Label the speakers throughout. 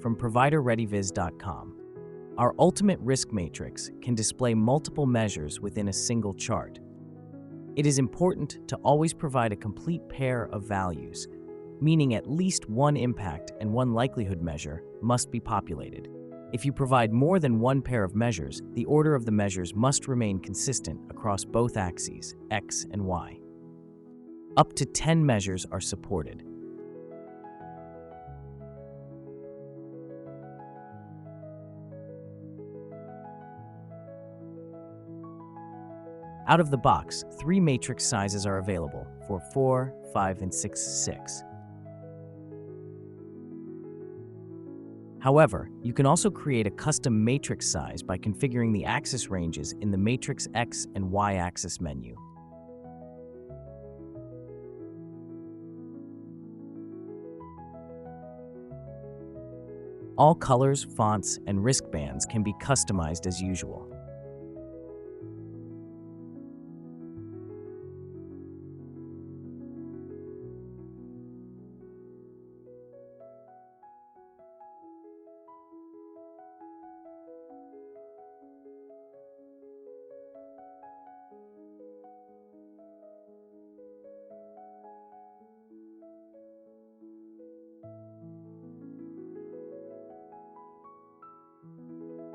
Speaker 1: from provider-dataviz.com. Our ultimate risk matrix can display multiple measures within a single chart. It is important to always provide a complete pair of values, meaning at least one impact and one likelihood measure must be populated. If you provide more than one pair of measures, the order of the measures must remain consistent across both axes, X and Y. Up to 10 measures are supported. Out of the box, 3 matrix sizes are available for 4, 5, and 6. However, you can also create a custom matrix size by configuring the axis ranges in the matrix X and Y axis menu. All colors, fonts, and wristbands can be customized as usual.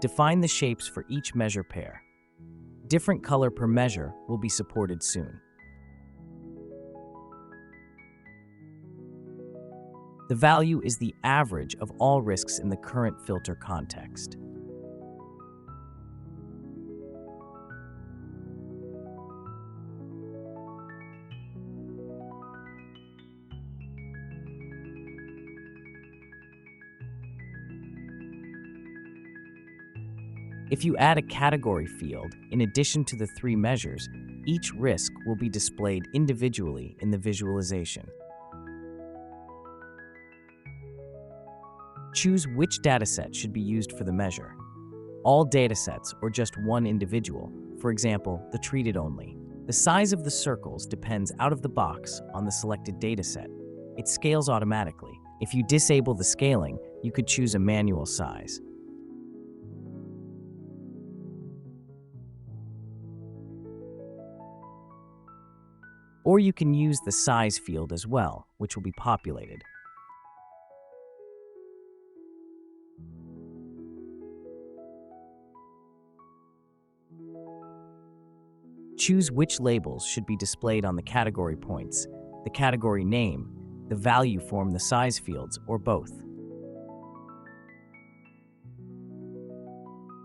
Speaker 1: Define the shapes for each measure pair. Different color per measure will be supported soon. The value is the average of all risks in the current filter context. If you add a category field in addition to the 3 measures, each risk will be displayed individually in the visualization. Choose which dataset should be used for the measure. All datasets or just one individual, for example, the treated only. The size of the circles depends out of the box on the selected dataset. It scales automatically. If you disable the scaling, you could choose a manual size. Or you can use the size field as well, which will be populated. Choose which labels should be displayed on the category points, the category name, the value form, the size fields, or both.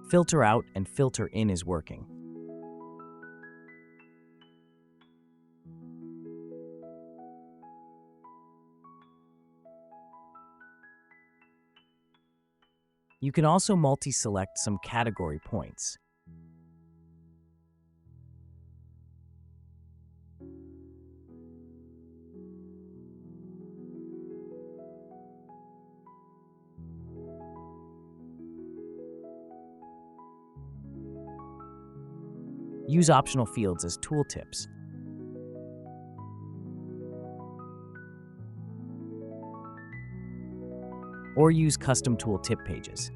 Speaker 1: Filter out and filter in is working. You can also multi-select some category points. Use optional fields as tooltips. Or use custom tooltip pages.